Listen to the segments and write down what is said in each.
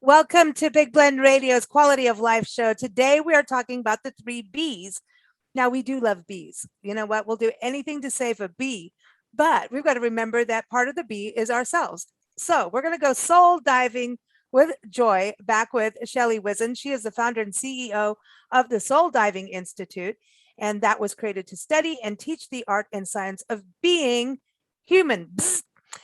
Welcome to Big Blend Radio's Quality of Life show. Today we are talking about the 3 Bs. Now, we do love bees. You know what? We'll do anything to save a bee, but we've got to remember that part of the bee is ourselves. So we're going to go soul diving with Joy, back with Author-Shelley-Whizin. She is the founder and CEO of the Soul Diving Institute, and that was created to study and teach the art and science of being human.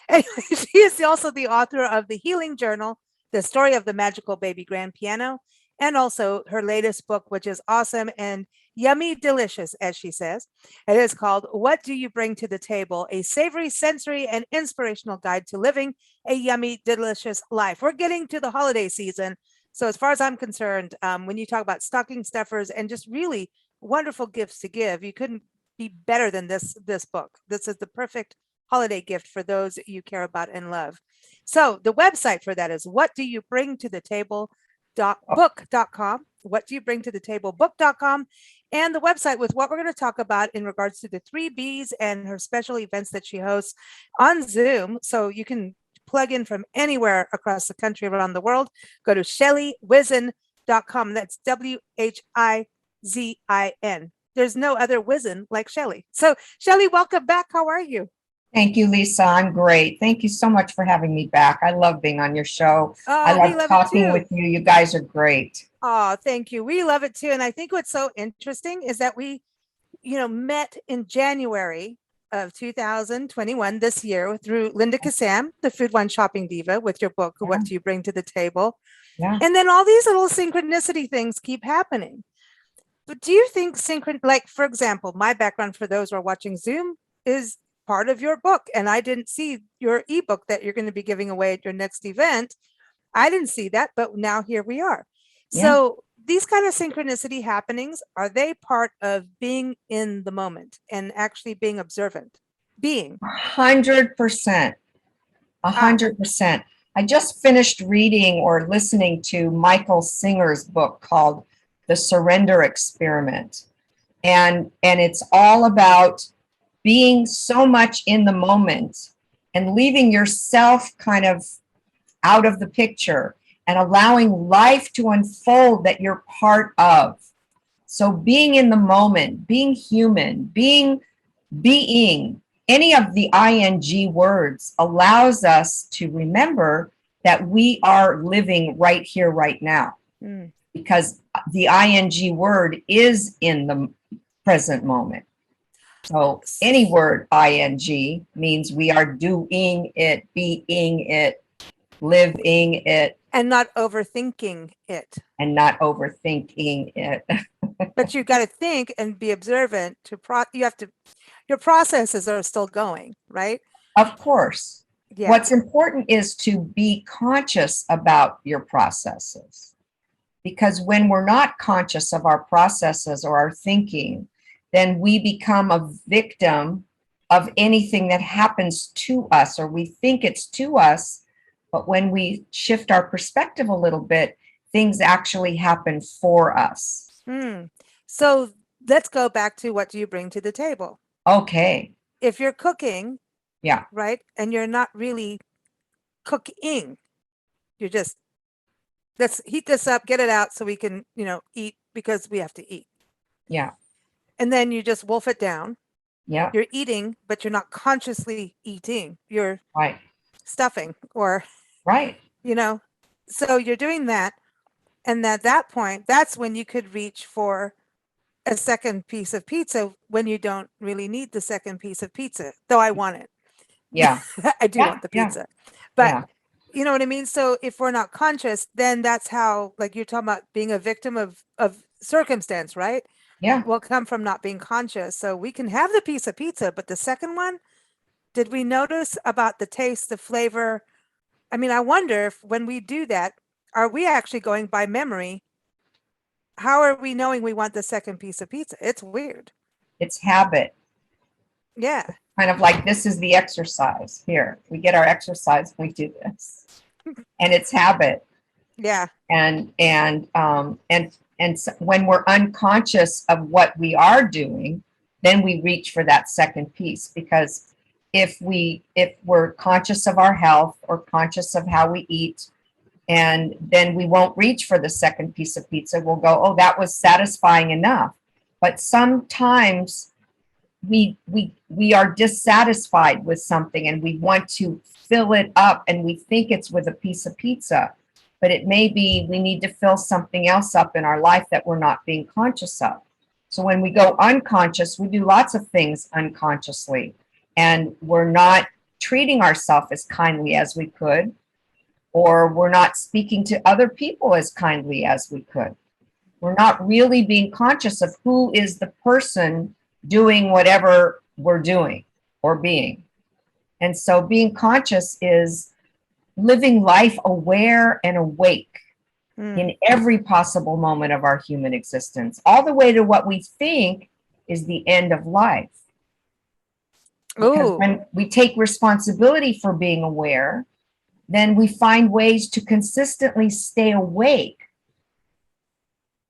Anyway, she is also the author of the Healing Journal, The Story of the Magical Baby Grand Piano, and also her latest book, which is awesome and yummy delicious, as she says. It is called What Do You Bring to the Table? A Savory, Sensory, and Inspirational Guide to Living a Yummy, Delicious Life. We're getting to the holiday season. So as far as I'm concerned, when you talk about stocking stuffers and just really wonderful gifts to give, you couldn't be better than this book. This is the perfect holiday gift for those you care about and love. So the website for that is whatdoyoubringtothetablebook.com. What do you bring to the table book.com, and the website with what we're going to talk about in regards to the 3 Bs and her special events that she hosts on Zoom. So you can plug in from anywhere across the country, around the world. Go to ShelleyWhizin.com. That's WHIZIN. There's no other Whizin like Shelley. So Shelley, welcome back. How are you? Thank you, Lisa. I'm great. Thank you so much for having me back. I love being on your show. I love talking with you. You guys are great. Oh, thank you. We love it too. And I think what's so interesting is that we, met in January of 2021, this year, through Linda Kassam, the Food Wine Shopping Diva, with your book, What Do You Bring to the Table? Yeah. And then all these little synchronicity things keep happening. But do you think like, for example, my background for those who are watching Zoom is part of your book, and I didn't see your ebook that you're going to be giving away at your next event. I didn't see that, but now here we are. Yeah. So these kind of synchronicity happenings, are they part of being in the moment and actually being observant? 100%. 100%. I just finished reading or listening to Michael Singer's book called The Surrender Experiment. And it's all about being so much in the moment and leaving yourself kind of out of the picture and allowing life to unfold that you're part of. So being in the moment, being human, being any of the ing words allows us to remember that we are living right here, right now, because the ing word is in the present moment. So any word ing means we are doing it, being it, living it. And not overthinking it. But you've got to think and be observant your processes are still going, right? Of course. Yeah. What's important is to be conscious about your processes. Because when we're not conscious of our processes or our thinking, then we become a victim of anything that happens to us, or we think it's to us. But when we shift our perspective a little bit, things actually happen for us. So let's go back to what do you bring to the table? Okay. If you're cooking, yeah, right, and you're not really cooking, you're just, let's heat this up, get it out so we can, eat, because we have to eat. Yeah. And then you just wolf it down. Yeah. You're eating, but you're not consciously eating. You're right. Stuffing or, right. So you're doing that. And at that point, that's when you could reach for a second piece of pizza when you don't really need the second piece of pizza, though I want it. Yeah. I do want the pizza. But you know what I mean? So if we're not conscious, then that's how, like you're talking about being a victim of circumstance, right? Yeah. Will come from not being conscious. So we can have the piece of pizza, but the second one, did we notice about the taste, the flavor? I mean, I wonder if when we do that, are we actually going by memory? How are we knowing we want the second piece of pizza? It's weird. It's habit. Yeah. It's kind of like, this is the exercise. Here, we get our exercise, we do this. And it's habit. Yeah. And when we're unconscious of what we are doing, then we reach for that second piece. Because if we're conscious of our health or conscious of how we eat, And then we won't reach for the second piece of pizza. We'll go, oh, that was satisfying enough. But sometimes we are dissatisfied with something and we want to fill it up, and we think it's with a piece of pizza, but it may be we need to fill something else up in our life that we're not being conscious of. So when we go unconscious, we do lots of things unconsciously, and we're not treating ourselves as kindly as we could, or we're not speaking to other people as kindly as we could. We're not really being conscious of who is the person doing whatever we're doing or being. And so being conscious is living life aware and awake in every possible moment of our human existence, all the way to what we think is the end of life. Because when we take responsibility for being aware, then we find ways to consistently stay awake.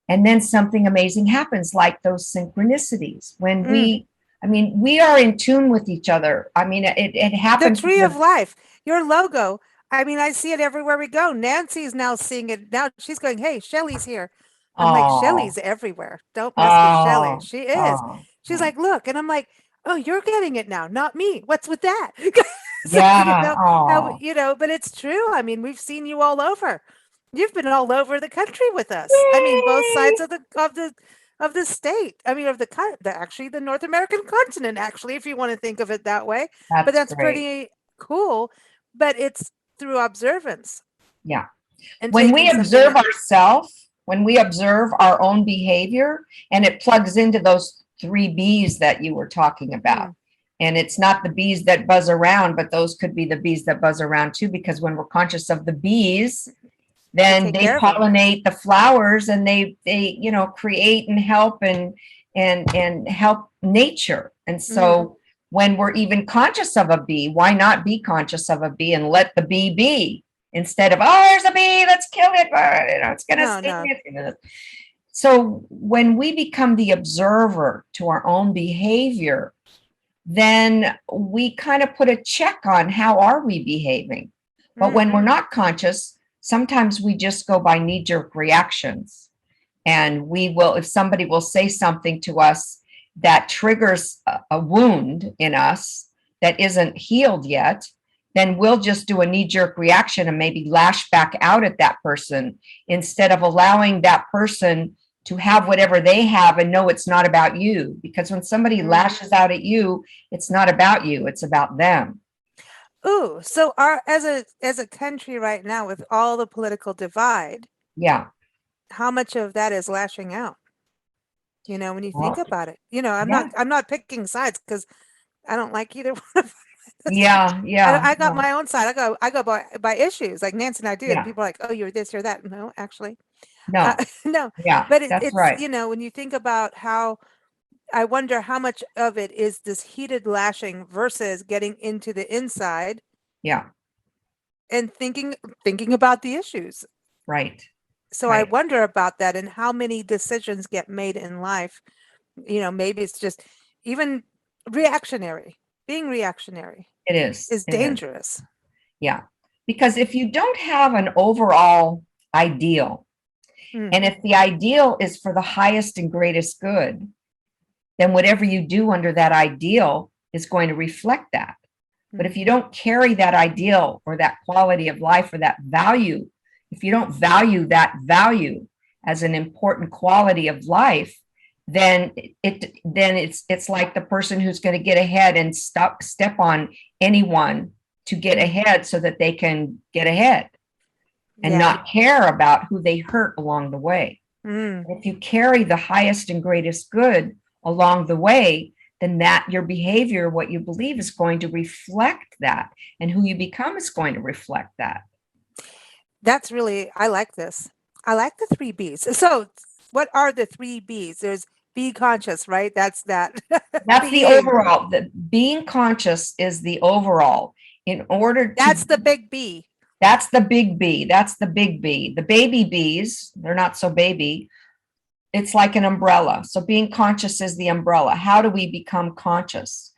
And then something amazing happens, like those synchronicities. When we are in tune with each other. I mean, it happens. The tree of life, your logo. I mean, I see it everywhere we go. Nancy's now seeing it. Now she's going, hey, Shelley's here. I'm like, Shelley's everywhere. Don't mess with Shelley. She is. She's like, look. And I'm like, oh, you're getting it now, not me. What's with that? So, but it's true. I mean, we've seen you all over. You've been all over the country with us. Yay! I mean, both sides of the state. I mean, actually the North American continent, actually, if you want to think of it that way. But that's great. Pretty cool. But it's through observance. Yeah. And when we observe ourselves, when we observe our own behavior, and it plugs into those 3 B's that you were talking about. And it's not the bees that buzz around, but those could be the bees that buzz around too, because when we're conscious of the bees, then they pollinate the flowers, and they create and help and help nature. And so when we're even conscious of a bee, why not be conscious of a bee and let the bee be, instead of, oh, there's a bee, let's kill it, it's gonna sting it. So when we become the observer to our own behavior, then we kind of put a check on how are we behaving. But when we're not conscious, sometimes we just go by knee-jerk reactions. And we will, if somebody will say something to us that triggers a wound in us that isn't healed yet, then we'll just do a knee-jerk reaction and maybe lash back out at that person, instead of allowing that person to have whatever they have and know it's not about you. Because when somebody lashes out at you, it's not about you, it's about them. Ooh, so as a country right now, with all the political divide, how much of that is lashing out? When you think about it, I'm not picking sides, because I don't like either one of them. I got my own side. I go by issues, like Nancy and I do. And people are like, oh, you're this, you're that. No, actually. No. No. Yeah, but it's right. When you think about how, I wonder how much of it is this heated lashing versus getting into the inside. Yeah. And thinking about the issues. Right. So I wonder about that, and how many decisions get made in life. Maybe it's just even reactionary. Being reactionary. It is dangerous. Yeah. Because if you don't have an overall ideal, and if the ideal is for the highest and greatest good, then whatever you do under that ideal is going to reflect that. But if you don't carry that ideal or that quality of life or that value, if you don't value that value as an important quality of life, then it's like the person who's going to get ahead and step on anyone to get ahead so that they can get ahead, and not care about who they hurt along the way. If you carry the highest and greatest good along the way, then that your behavior, what you believe, is going to reflect that, and who you become is going to reflect that. That's really, I like this. I like the 3 B's. So what are the 3 B's? There's be conscious, right? That's that. That's the overall. The being conscious is the overall. In order to, that's the big B. That's the big B. That's the big B. The baby B's, they're not so baby. It's like an umbrella. So being conscious is the umbrella. How do we become conscious?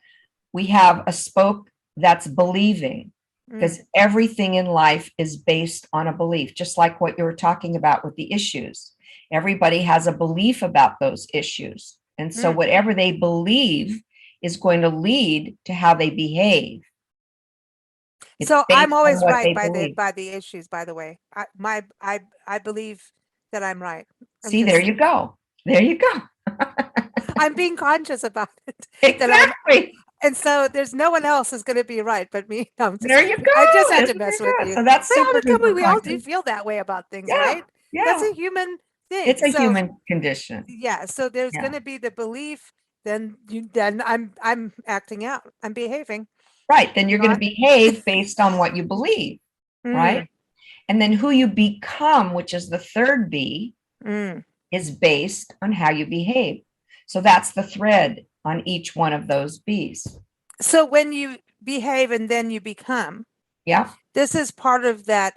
We have a spoke that's believing. because everything in life is based on a belief, just like what you were talking about with the issues. Everybody has a belief about those issues. And so whatever they believe is going to lead to how they behave. It's So based I'm on always what right they by believe. the issues, by the way. I believe that I'm right. See, there you go. There you go. I'm being conscious about it. Exactly. And so there's no one else is going to be right but me. No, I'm just There you kidding. go. I just had That's to mess very with good. you. So that's Well, super duper we all do conscious. feel that way about things, Yeah. right? That's Yeah. a human thing. It's a So human condition. yeah, so there's Yeah. going to be the belief, then I'm acting out. I'm behaving. Right. Then you're going to Not behave based on what you believe. Right. And then who you become, which is the third B, is based on how you behave. So that's the thread on each one of those B's. So when you behave and then you become, Yeah. this is part of that,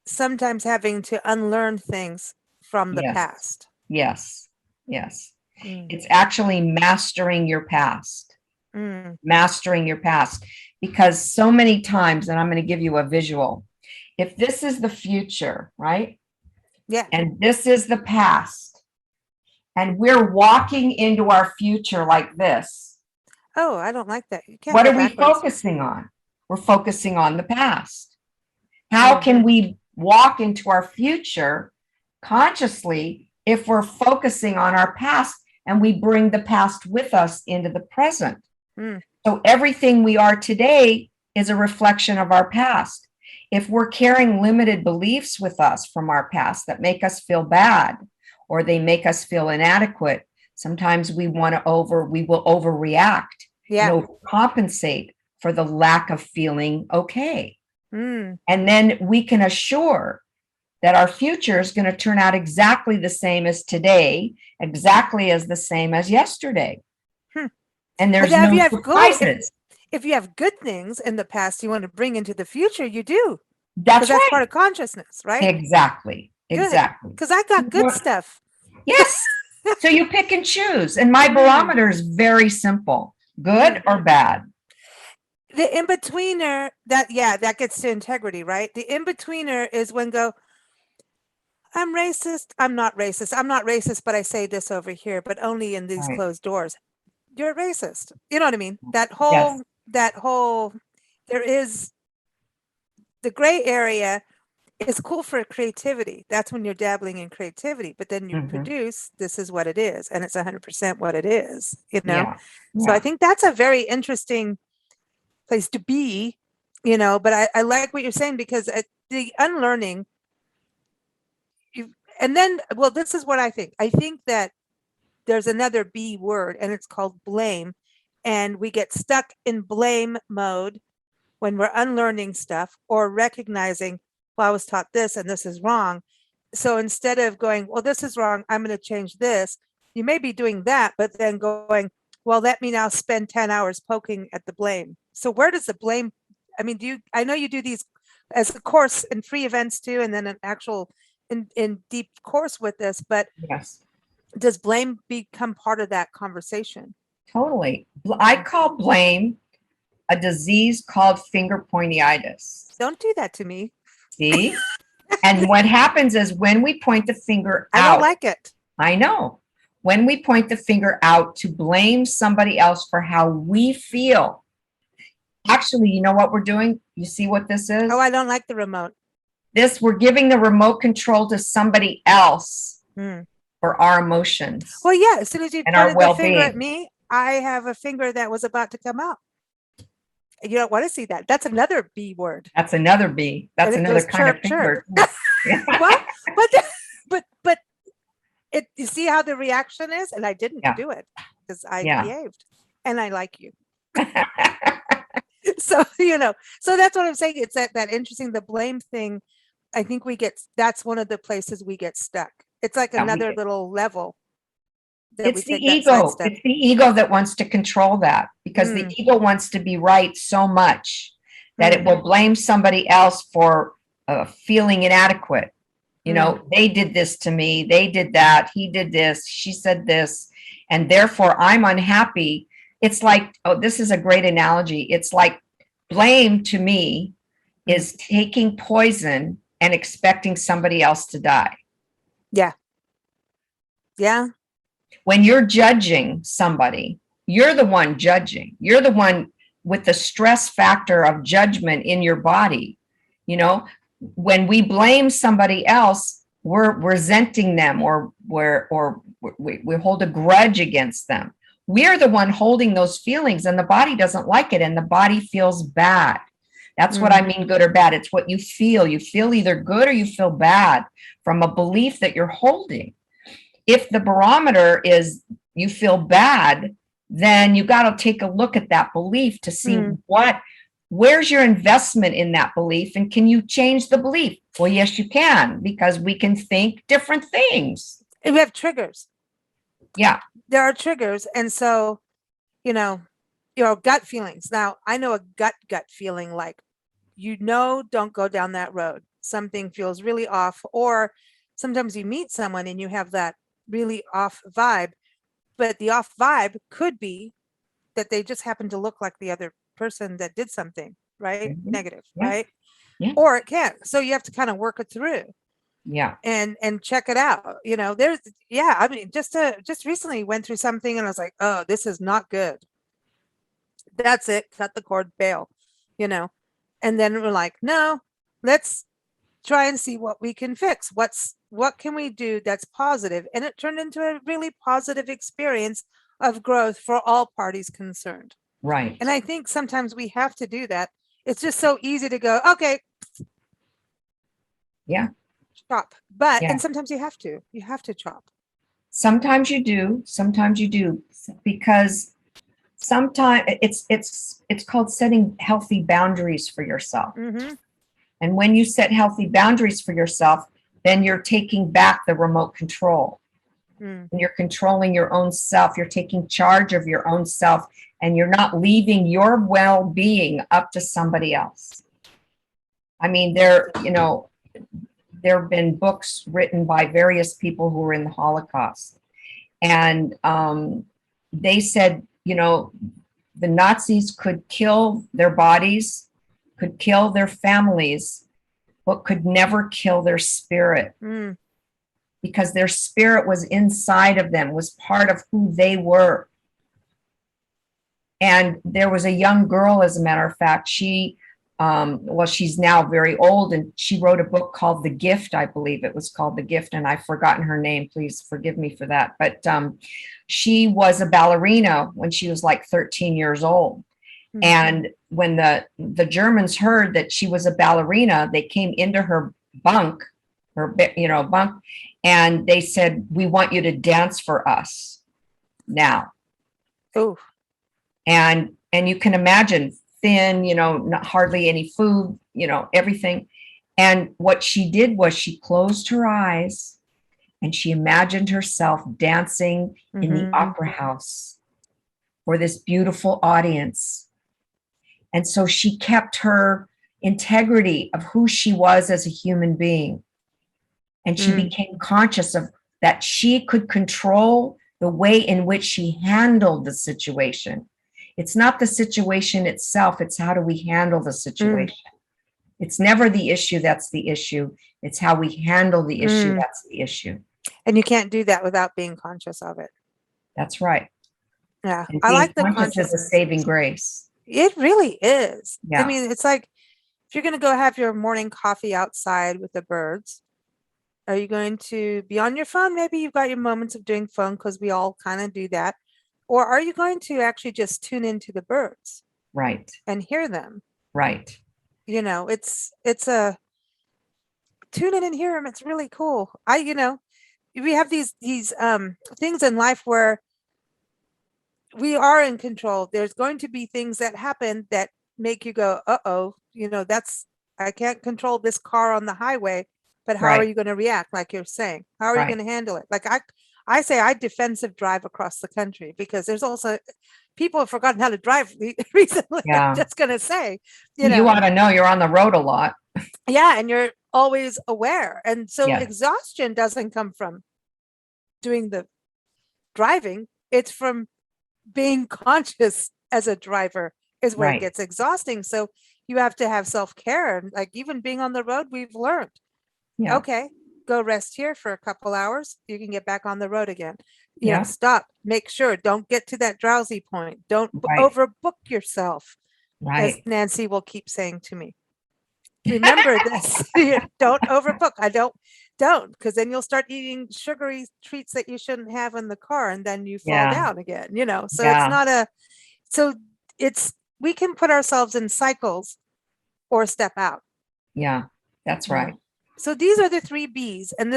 sometimes having to unlearn things from the Yes. past. Yes. Yes. It's actually mastering your past. Mastering your past. Because so many times, and I'm going to give you a visual, if this is the future, right? Yeah. And this is the past, and we're walking into our future like this. Oh, I don't like that. You can't What go are we backwards. focusing on? We're focusing on the past. How can we walk into our future consciously if we're focusing on our past and we bring the past with us into the present? So everything we are today is a reflection of our past. If we're carrying limited beliefs with us from our past that make us feel bad or they make us feel inadequate, sometimes we will overreact and overcompensate for the lack of feeling okay. And then we can assure that our future is going to turn out exactly the same as today, exactly as the same as yesterday. And there's no surprises. If you have good things in the past you want to bring into the future, you do. That's right. That's part of consciousness, right? Exactly. Exactly. Because I got good stuff. Yes. So you pick and choose. And my barometer is very simple. Good or bad. The in-betweener, that gets to integrity, right? The in-betweener is when I'm racist. I'm not racist. I'm not racist, but I say this over here, but only in these closed doors. You're racist. You know what I mean? That whole, there is the gray area is cool for creativity. That's when you're dabbling in creativity, but then you produce, this is what it is. And it's 100% what it is, you know? So I think that's a very interesting place to be, you know, but I like what you're saying, because the unlearning, and then, well, this is what I think. I think that there's another B word, and it's called blame. And we get stuck in blame mode when we're unlearning stuff or recognizing, well, I was taught this and this is wrong. So instead of going, well, this is wrong, I'm going to change this, you may be doing that, but then going, well, let me now spend 10 hours poking at the blame. So where does the blame, I mean, I know you do these as a course and free events too, and then an actual in deep course with this, but does blame become part of that conversation? Totally. I call blame a disease called finger pointyitis. Don't do that to me. See? And what happens is when we point the finger out. I don't like it. I know. When we point the finger out to blame somebody else for how we feel. Actually, you know what we're doing? You see what this is? Oh, I don't like the remote. We're giving the remote control to somebody else for our emotions. Well, yeah, as soon as you pointed the finger at me, I have a finger that was about to come out. You don't want to see that. That's another B word. That's another B. That's another kind of finger. Well, but you see how the reaction is? And I didn't do it because I behaved and I like you. So, you know, so that's what I'm saying. It's that interesting, the blame thing. I think that's one of the places we get stuck. It's like another little level. It's the ego. It's the ego that wants to control that, because the ego wants to be right so much that it will blame somebody else for feeling inadequate. You know, they did this to me. They did that. He did this. She said this. And therefore, I'm unhappy. It's like, oh, this is a great analogy. It's like blame to me is taking poison and expecting somebody else to die. Yeah. Yeah. When you're judging somebody, you're the one judging. You're the one with the stress factor of judgment in your body. You know, when we blame somebody else, we're resenting them, or we hold a grudge against them. We're the one holding those feelings, and the body doesn't like it, and the body feels bad. That's what I mean, good or bad. It's what you feel. You feel either good or you feel bad from a belief that you're holding. If the barometer is you feel bad, then you got to take a look at that belief to see where's your investment in that belief, and can you change the belief? Well, yes, you can, because we can think different things. And we have triggers. Yeah. There are triggers. And so, your gut feelings. Now, I know a gut feeling, like, don't go down that road. Something feels really off. Or sometimes you meet someone and you have that really off vibe, but the off vibe could be that they just happen to look like the other person that did something, right? Negative, right? Yeah. Or it can't. So you have to kind of work it through. Yeah. And check it out. I mean, just recently went through something and I was like, oh, this is not good. That's it. Cut the cord, bail, and then we're like, no, let's try and see what we can fix. What can we do that's positive? And it turned into a really positive experience of growth for all parties concerned. Right. And I think sometimes we have to do that. It's just so easy to go, okay. Yeah. Chop. But, and sometimes you have to chop. Sometimes you do, because sometimes it's called setting healthy boundaries for yourself. And when you set healthy boundaries for yourself, then you're taking back the remote control. And you're controlling your own self. You're taking charge of your own self, and you're not leaving your well-being up to somebody else. I mean, there have been books written by various people who were in the Holocaust. And they said, the Nazis could kill their bodies, could kill their families, but could never kill their spirit. Because their spirit was inside of them, was part of who they were. And there was a young girl, as a matter of fact, she's now very old, and she wrote a book called The Gift. I believe it was called The Gift, and I've forgotten her name. Please forgive me for that. But she was a ballerina when she was like 13 years old. And when the Germans heard that she was a ballerina, they came into her bunk, and they said, "We want you to dance for us now." Oh. And you can imagine, thin, not hardly any food, everything. And what she did was she closed her eyes and she imagined herself dancing in the opera house for this beautiful audience. And so she kept her integrity of who she was as a human being. And she became conscious of that she could control the way in which she handled the situation. It's not the situation itself, it's how do we handle the situation. It's never the issue that's the issue. It's how we handle the issue that's the issue. And you can't do that without being conscious of it. That's right. Yeah. And I like the consciousness is a saving grace. It really is. Yeah. I mean, it's like, if you're going to go have your morning coffee outside with the birds, are you going to be on your phone? Maybe you've got your moments of doing phone, because we all kind of do that. Or are you going to actually just tune into the birds? Right. And hear them? Right. It's a tune in and hear them. It's really cool. We have these things in life where we are in control. There's going to be things that happen that make you go, uh-oh, I can't control this car on the highway, but how are you going to react? Like you're saying, how are you going to handle it? Like I say I defensive drive across the country, because there's also people have forgotten how to drive recently. Yeah. I'm just going to say, you ought to know you're on the road a lot. Yeah. And you're always aware. And so Yes. exhaustion doesn't come from doing the driving. It's from being conscious as a driver is where it gets exhausting. So you have to have self-care. Like even being on the road, we've learned, Yeah. okay, go rest here for a couple hours. You can get back on the road again. Yeah. Stop, make sure, don't get to that drowsy point. Don't Right. overbook yourself, as Right. Nancy will keep saying to me. Remember this, don't overbook. Don't, because then you'll start eating sugary treats that you shouldn't have in the car, and then you fall Yeah. down again, so Yeah. it's not so we can put ourselves in cycles or step out. Yeah, that's right. So these are the 3 B's, and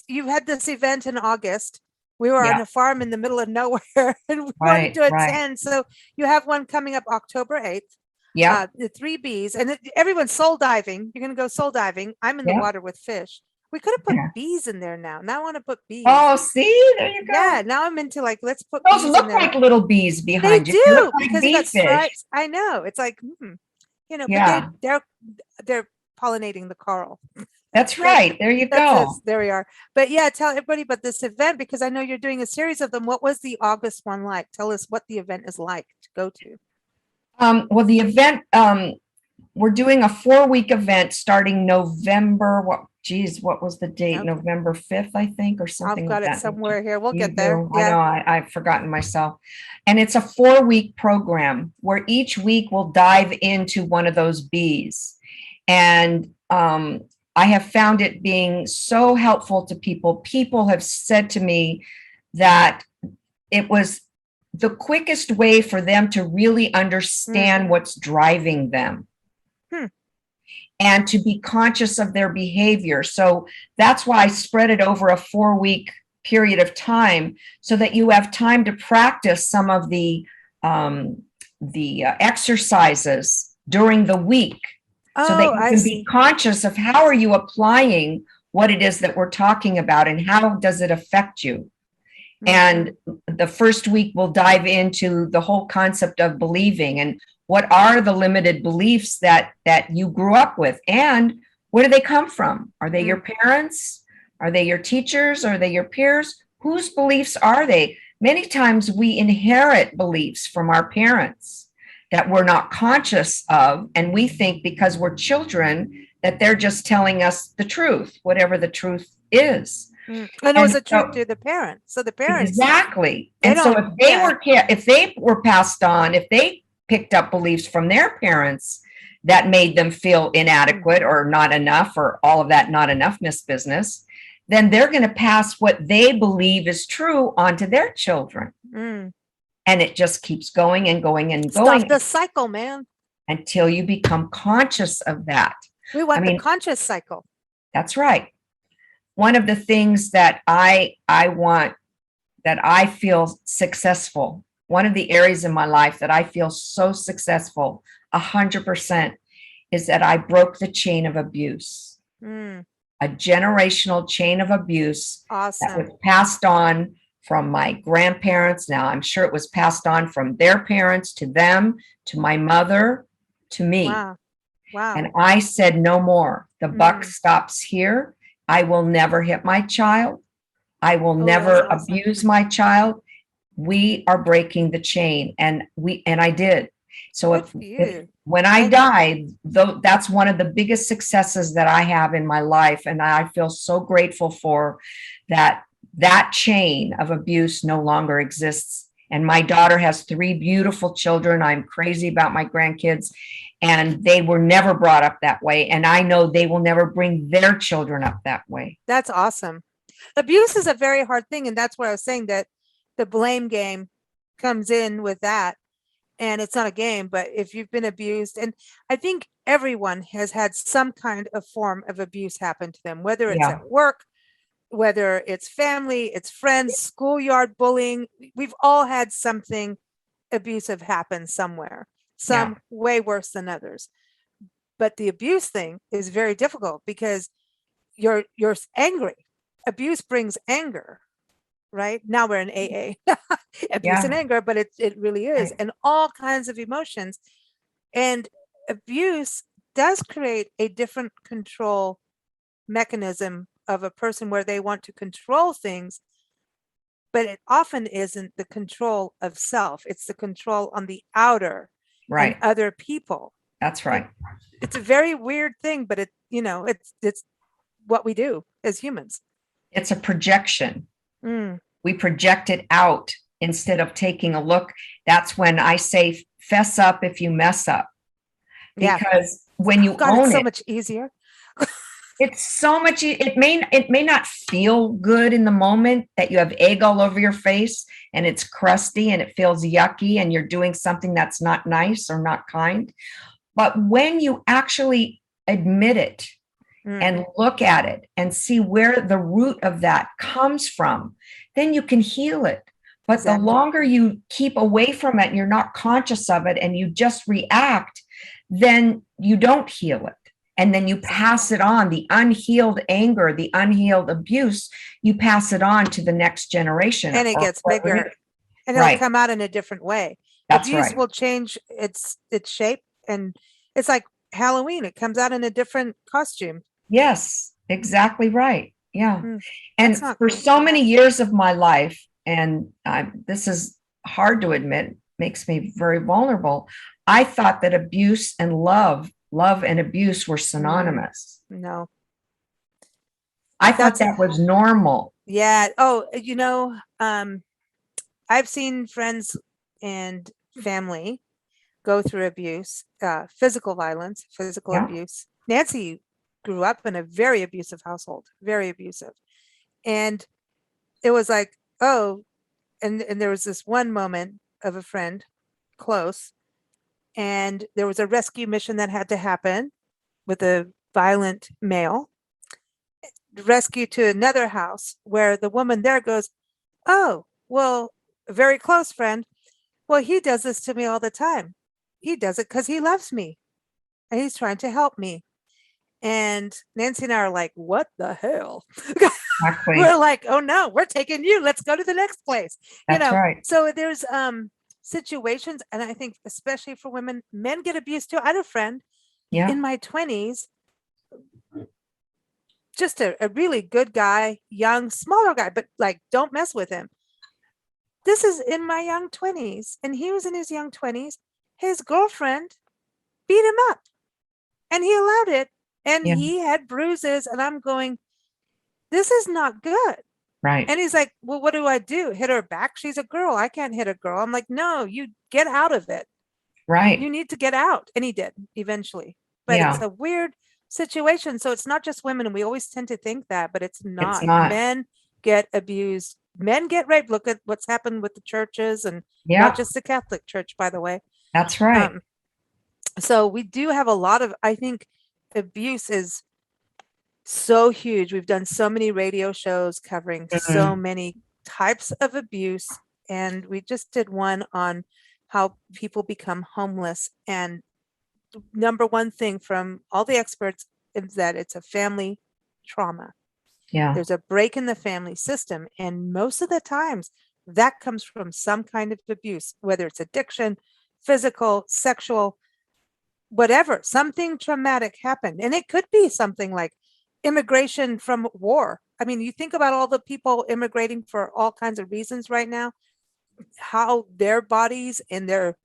you had this event in August. We were on Yeah. a farm in the middle of nowhere and we wanted Right. to attend. So you have one coming up October 8th. Yeah. The 3 B's, and everyone's soul diving. You're going to go soul diving. I'm in the Yeah. water with fish. We could have put Yeah. bees in there now. Now I want to put bees. Oh, see, there you go. Yeah, now I'm into like, let's put Those bees look in there. like little bees They behind you. They do, look like because you bee got fish. stripes. I know. It's like, Yeah. but they're pollinating the coral. That's right. There you That's go. it. There we are. But yeah, tell everybody about this event, because I know you're doing a series of them. What was the August one like? Tell us what the event is like to go to. Well, the event, we're doing a 4-week event starting November. What was the date? Okay. November 5th, I think, or something. I've got like it that. somewhere here. We'll You get there. do? Yeah. I know, I've forgotten myself. And it's a 4-week program where each week we'll dive into one of those B's. And I have found it being so helpful to people. People have said to me that it was the quickest way for them to really understand what's driving them. And to be conscious of their behavior. So that's why I spread it over a 4-week period of time, so that you have time to practice some of the exercises during the week, so that you can be conscious of how are you applying what it is that we're talking about, and how does it affect you. And the first week we'll dive into the whole concept of believing, and what are the limited beliefs that you grew up with, and where do they come from? Are they your parents? Are they your teachers? Are they your peers? Whose beliefs are they? Many times we inherit beliefs from our parents that we're not conscious of, and we think because we're children that they're just telling us the truth, whatever the truth is. And it was a truth to the parents. So the parents, exactly. And so if they were passed on, if they picked up beliefs from their parents that made them feel inadequate or not enough, or all of that not enoughness business, then they're going to pass what they believe is true onto their children. And it just keeps going and going and going. Stop the cycle, man. Until you become conscious of that. We want the conscious cycle. That's right. One of the things that I want, that I feel successful, one of the areas in my life that I feel so successful, 100%, is that I broke the chain of abuse. A generational chain of abuse that was passed on from my grandparents. Now, I'm sure it was passed on from their parents to them, to my mother, to me. Wow. And I said, no more. The buck stops here. I will never hit my child. I will never abuse my child. We are breaking the chain, and I did. So when I died, though, that's one of the biggest successes that I have in my life, and I feel so grateful for that. That chain of abuse no longer exists. And my daughter has 3 beautiful children. I'm crazy about my grandkids, and they were never brought up that way. And I know they will never bring their children up that way. That's awesome. Abuse is a very hard thing. And that's why I was saying that the blame game comes in with that. And it's not a game, but if you've been abused, and I think everyone has had some kind of form of abuse happen to them, whether it's at work, whether it's family, it's friends, schoolyard bullying. We've all had something abusive happen somewhere, some way worse than others. But the abuse thing is very difficult because you're angry. Abuse brings anger, right? Now we're in AA, abuse and anger, but it really is, and all kinds of emotions. And abuse does create a different control mechanism of a person where they want to control things, but it often isn't the control of self. It's the control on the outer and other people. That's right. It's a very weird thing, but it's what we do as humans. It's a projection. Mm. We project it out instead of taking a look. That's when I say, fess up if you mess up. Because when you God, own it's so it, much easier. it's so much. It may not feel good in the moment that you have egg all over your face and it's crusty and it feels yucky and you're doing something that's not nice or not kind. But when you actually admit it and look at it and see where the root of that comes from, then you can heal it. But the longer you keep away from it and you're not conscious of it and you just react, then you don't heal it. And then you pass it on, the unhealed anger, the unhealed abuse, you pass it on to the next generation. And it gets bigger. And it'll come out in a different way. That's abuse right. will change its shape. And it's like Halloween. It comes out in a different costume. Yes, exactly right. Yeah. And for so many years of my life, and this is hard to admit, makes me very vulnerable, I thought that abuse and love and abuse were synonymous. No. I thought that was normal. Yeah. Oh, I've seen friends and family go through abuse, physical violence, physical abuse. Nancy grew up in a very abusive household, very abusive. And it was like, oh, and there was this one moment of a friend close, and there was a rescue mission that had to happen with a violent male, rescue to another house where the woman there goes, oh, well, a very close friend. Well, he does this to me all the time. He does it because he loves me and he's trying to help me. And Nancy and I are like, what the hell? Exactly. We're like, oh no, we're taking you. Let's go to the next place. That's right. So there's situations, and I think especially for women, men get abused too. I had a friend in my 20s, just a really good guy, young, smaller guy, but like, don't mess with him. This is in my young 20s, and he was in his young 20s. His girlfriend beat him up, and he allowed it, and he had bruises, and I'm going, this is not good. Right. And he's like, well, what do I do? Hit her back? She's a girl. I can't hit a girl. I'm like, no, you get out of it. Right. You need to get out. And he did eventually. But it's a weird situation. So it's not just women. And we always tend to think that, but it's not. Men get abused. Men get raped. Look at what's happened with the churches, and not just the Catholic Church, by the way. That's right. So we do have a lot of, I think abuse is so huge. We've done so many radio shows covering so many types of abuse. And we just did one on how people become homeless. And number one thing from all the experts is that it's a family trauma. Yeah. There's a break in the family system. And most of the times that comes from some kind of abuse, whether it's addiction, physical, sexual, whatever, something traumatic happened. And it could be something like immigration from war. I mean, you think about all the people immigrating for all kinds of reasons right now, how their bodies and their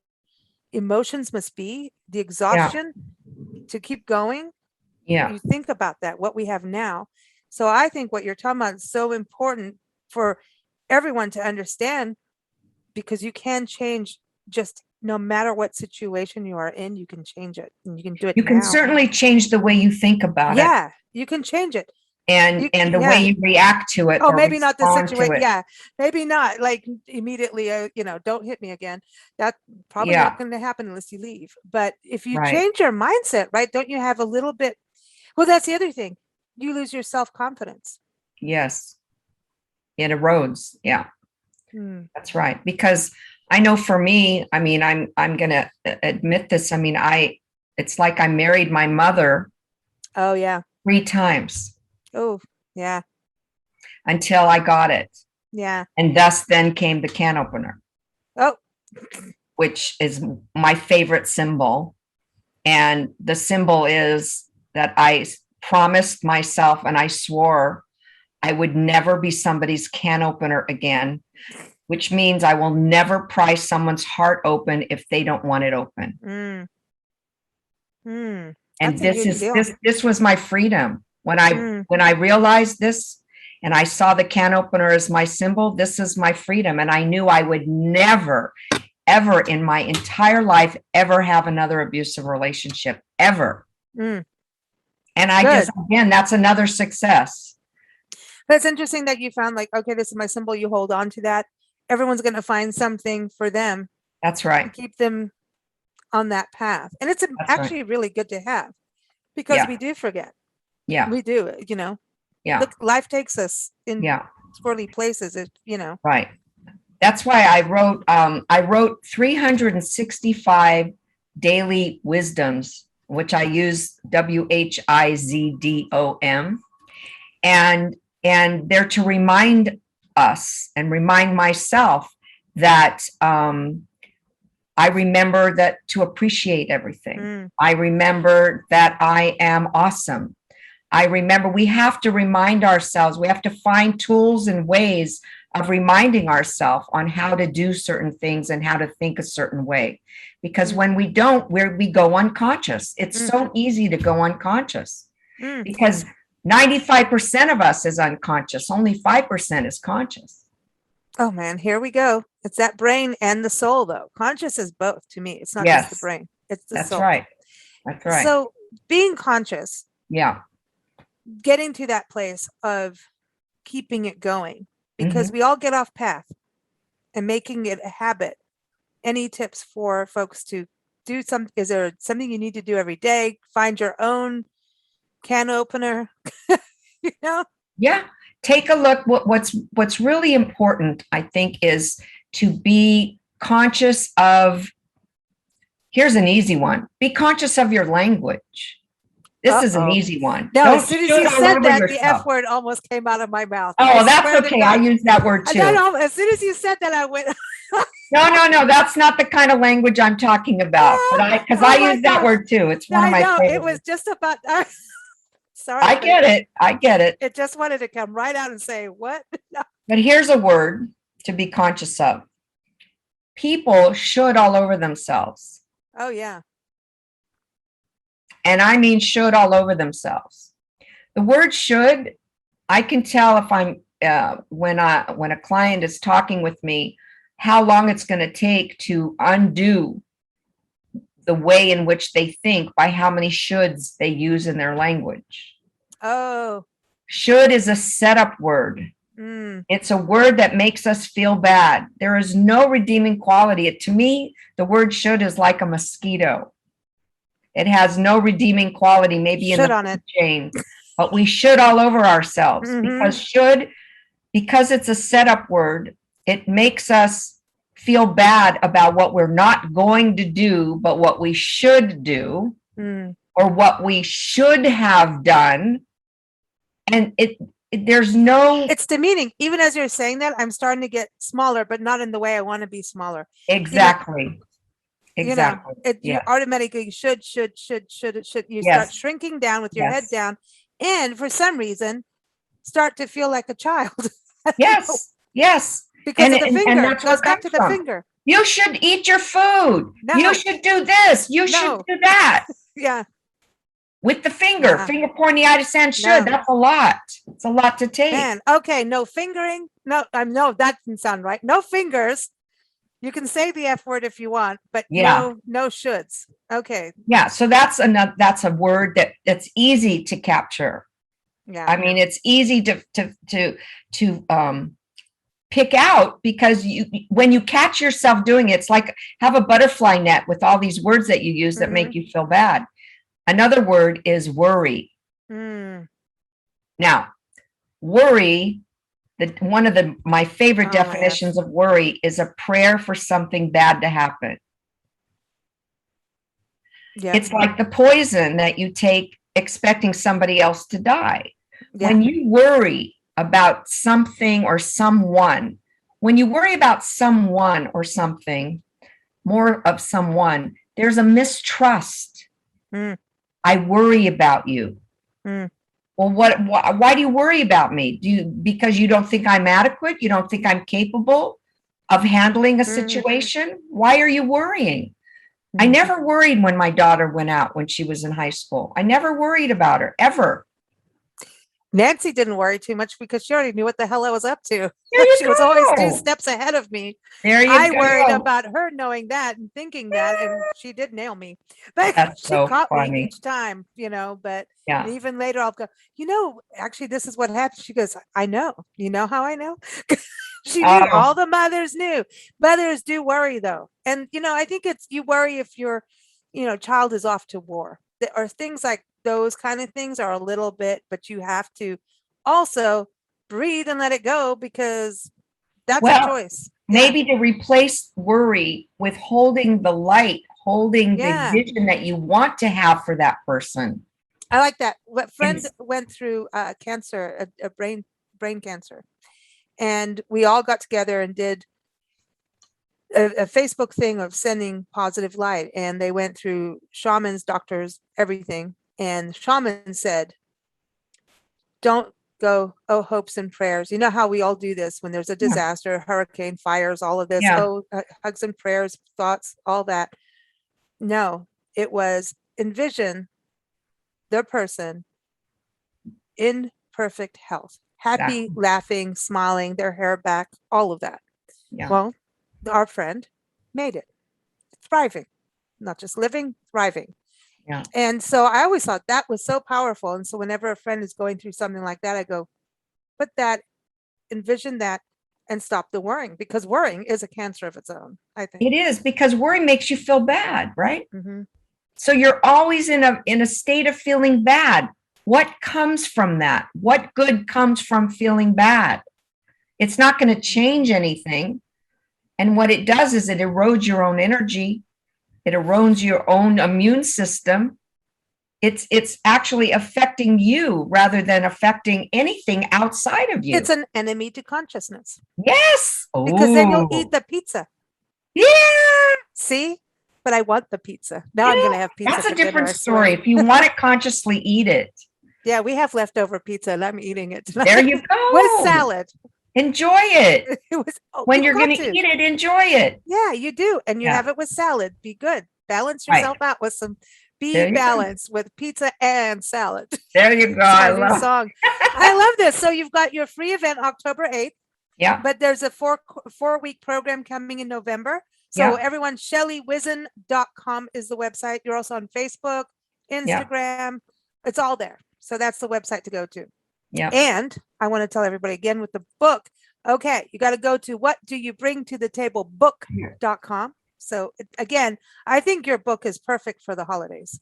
emotions must be, the exhaustion to keep going. Yeah. You think about that, what we have now. So I think what you're talking about is so important for everyone to understand, because you can change just no matter what situation you are in, you can change it, and you can do it. You can certainly change the way you think about it. Yeah, you can change it. And the way you react to it. Oh, maybe not the situation. Yeah, maybe not like immediately, don't hit me again. That's probably not going to happen unless you leave. But if you change your mindset, right, don't you have a little bit? Well, that's the other thing. You lose your self-confidence. Yes. It erodes. Yeah. That's right. Because I know for me, I mean, I'm going to admit this. I mean, it's like I married my mother. Oh, yeah. 3 times. Oh, yeah. Until I got it. Yeah. And thus then came the can opener. Oh. Which is my favorite symbol. And the symbol is that I promised myself and I swore I would never be somebody's can opener again, which means I will never pry someone's heart open if they don't want it open. Mm, And that's a huge deal. this was my freedom. Mm, When I realized this and I saw the can opener as my symbol, this is my freedom. And I knew I would never, ever in my entire life, ever have another abusive relationship, ever. mm, And I good. just, again, that's another success. But it's interesting that you found like, okay, this is my symbol. You hold on to that. Everyone's going to find something for them That's to right. keep them on that path. And it's That's right. actually really good to have because Yeah. we do forget. Yeah. We do, you know. Yeah. Look, life takes us in Yeah. squirrely places, you know. Right. That's why I wrote 365 daily wisdoms, which I use WHIZDOM. And they're to remind us and remind myself that I remember that to appreciate everything. I remember that I am awesome. I remember we have to remind ourselves, we have to find tools and ways of reminding ourselves on how to do certain things and how to think a certain way. Because when we don't, we go unconscious. It's so easy to go unconscious because 95% of us is unconscious. Only 5% is conscious. Oh man, here we go. It's that brain and the soul though. Conscious is both to me. It's not just the brain. It's the soul. That's right. That's right. So being conscious. Yeah. Getting to that place of keeping it going because we all get off path and making it a habit. Any tips for folks to do is there something you need to do every day? Find your own can opener, you know? Yeah. Take a look. What's really important, I think, is to be conscious of, here's an easy one. Be conscious of your language. This is an easy one. No, as soon as you said that, the F word almost came out of my mouth. Oh, that's okay. I use that word too. As soon as you said that, I went. No. That's not the kind of language I'm talking about. But because I use that word too. It's one of my favorites. It was just about. Sorry. I get it. It just wanted to come right out and say what. But here's a word to be conscious of. People should all over themselves. Oh yeah. And I mean should all over themselves. The word should, I can tell if I'm when a client is talking with me, how long it's going to take to undo the way in which they think by how many shoulds they use in their language. Oh. Should is a setup word. It's a word that makes us feel bad. There is no redeeming quality. To me, the word should is like a mosquito. It has no redeeming quality, maybe in the chain, but we should all over ourselves because it's a setup word. It makes us feel bad about what we're not going to do, but what we should do or what we should have done. And it's demeaning. Even as you're saying that, I'm starting to get smaller, but not in the way I want to be smaller. Exactly. Exactly. You automatically should. You start shrinking down with your head down, and for some reason, start to feel like a child. Yes. Because of the finger. It goes back to the finger. You should eat your food. No. You should do this. You should do that. Yeah. With the finger, finger pointitis and should. That's a lot. It's a lot to take. Man, okay, no fingering. No, no, that didn't sound right. No fingers. You can say the F word if you want, but no shoulds. Okay. Yeah. So that's a word that's easy to capture. Yeah. I mean, it's easy to pick out because when you catch yourself doing it, it's like have a butterfly net with all these words that you use that make you feel bad. Another word is worry. Now, worry. One of my favorite definitions of worry is a prayer for something bad to happen. Yeah. It's like the poison that you take expecting somebody else to die. Yeah. When you worry about something or someone, when you worry about someone or something, more of someone, there's a mistrust. I worry about you. Well, why do you worry about me? Because you don't think I'm adequate? You don't think I'm capable of handling a situation? Why are you worrying? I never worried when my daughter went out when she was in high school. I never worried about her ever. Nancy didn't worry too much because she already knew what the hell I was up to. There you She was always 2 go. steps ahead of me. There you I go. worried about her knowing that and thinking that, and she did nail me. But That's she so caught me funny. each time, but Yeah. even later I'll go, actually this is what happened. She goes, I know. You know how I know? She knew. All the mothers knew. Mothers do worry though. And I think it's you worry if your child is off to war or things like those kind of things are a little bit, but you have to also breathe and let it go because that's a choice. Maybe to replace worry with holding the light, holding the Yeah. vision that you want to have for that person. I like that. What friend went through cancer, a brain cancer, and we all got together and did a Facebook thing of sending positive light, and they went through shamans, doctors, everything, and shaman said, don't go, oh, hopes and prayers. You know how we all do this when there's a disaster, hurricane, fires, all of this, hugs and prayers, thoughts, all that. No, it was envision the person in perfect health, happy, laughing, smiling, their hair back, all of that. Well, our friend made it, thriving, not just living, thriving. Yeah. And so I always thought that was so powerful. And so whenever a friend is going through something like that, I go, put that, envision that, and stop the worrying, because worrying is a cancer of its own, I think. It is, because worry makes you feel bad, right? So you're always in a state of feeling bad. What comes from that? What good comes from feeling bad? It's not going to change anything. And what it does is it erodes your own energy. It erodes your own immune system. It's actually affecting you rather than affecting anything outside of you. It's an enemy to consciousness. Yes. Because then you'll eat the pizza. Yeah. See? But I want the pizza. Now I'm going to have pizza. That's a different story. If you want it, consciously eat it. Yeah, we have leftover pizza and I'm eating it tonight. There you go. With salad. Enjoy it. When you're going to eat it, enjoy it. Yeah, you do. And you have it with salad. Be good. Balance yourself out with some balance with pizza and salad. There you go. I love this. So you've got your free event October 8th. Yeah. But there's a four-week program coming in November. So everyone, Shelley-Whizin.com is the website. You're also on Facebook, Instagram. It's all there. So that's the website to go to. Yeah. And I want to tell everybody again with the book. Okay, you got to go to whatdoyoubringtothetablebook.com. So again, I think your book is perfect for the holidays.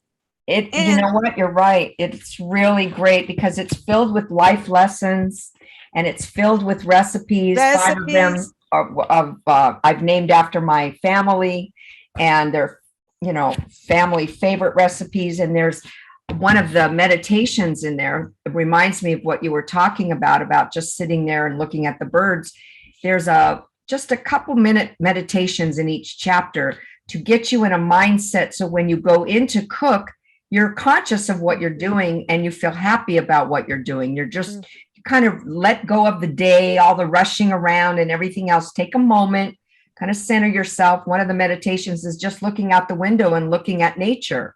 You know what? You're right. It's really great because it's filled with life lessons and it's filled with recipes. 5 of them I've named after my family, and they're, family favorite recipes. And there's one of the meditations in there. It reminds me of what you were talking about just sitting there and looking at the birds. There's just a couple minute meditations in each chapter to get you in a mindset. So when you go in to cook, you're conscious of what you're doing and you feel happy about what you're doing. You're just kind of let go of the day, all the rushing around and everything else. Take a moment, kind of center yourself. One of the meditations is just looking out the window and looking at nature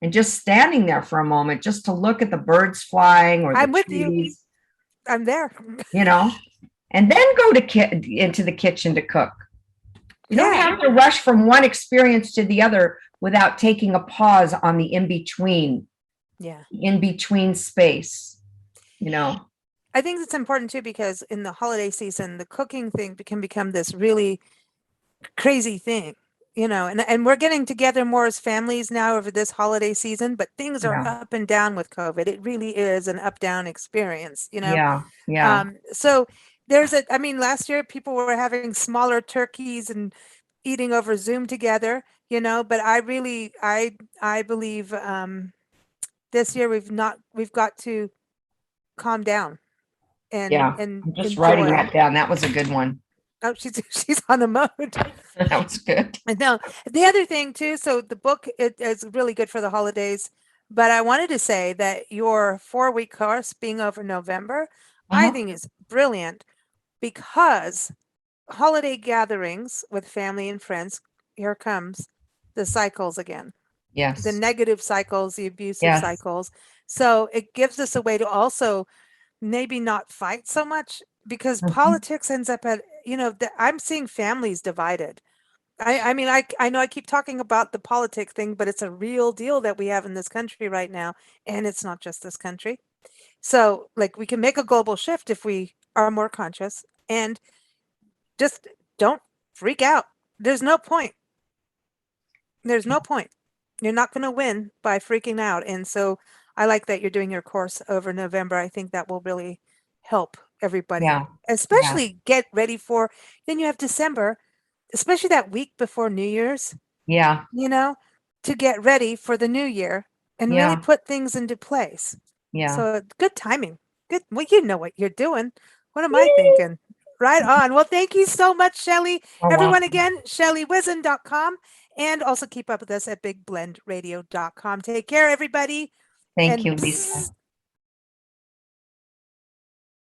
and just standing there for a moment, just to look at the birds flying or the trees. I'm there. And then go into the kitchen to cook. You don't have to rush from one experience to the other without taking a pause on the in-between. Yeah. In-between space, I think it's important too, because in the holiday season, the cooking thing can become this really crazy thing, and we're getting together more as families now over this holiday season, but things are up and down with COVID. It really is an up-down experience, Yeah. So last year people were having smaller turkeys and eating over Zoom together, but I believe this year we've got to calm down. And I'm just writing that down. That was a good one. Oh, she's on the mode. That was good. And now the other thing too, so the book is really good for the holidays, but I wanted to say that your 4-week course being over November, I think is brilliant, because holiday gatherings with family and friends, here comes, the cycles again, the Yes. negative cycles, the abusive Yes. cycles. So it gives us a way to also maybe not fight so much, because Mhm. politics ends up at, I'm seeing families divided. I mean, I know I keep talking about the politic thing, but it's a real deal that we have in this country right now. And it's not just this country. So, like, we can make a global shift if we are more conscious and just don't freak out. There's no point. There's no point. You're not going to win by freaking out. And so I like that you're doing your course over November. I think that will really help everybody, Yeah. especially get ready for, then you have December, especially that week before New Year's, Yeah. to get ready for the new year and really Yeah. put things into place. Yeah. So good timing. Good. Well, you know what you're doing. What am I thinking? Right on. Well, thank you so much, Shelley. Oh, Everyone, wow. again, ShelleyWhizin.com, and also keep up with us at bigblendradio.com. Take care, everybody. Thank And you, Lisa.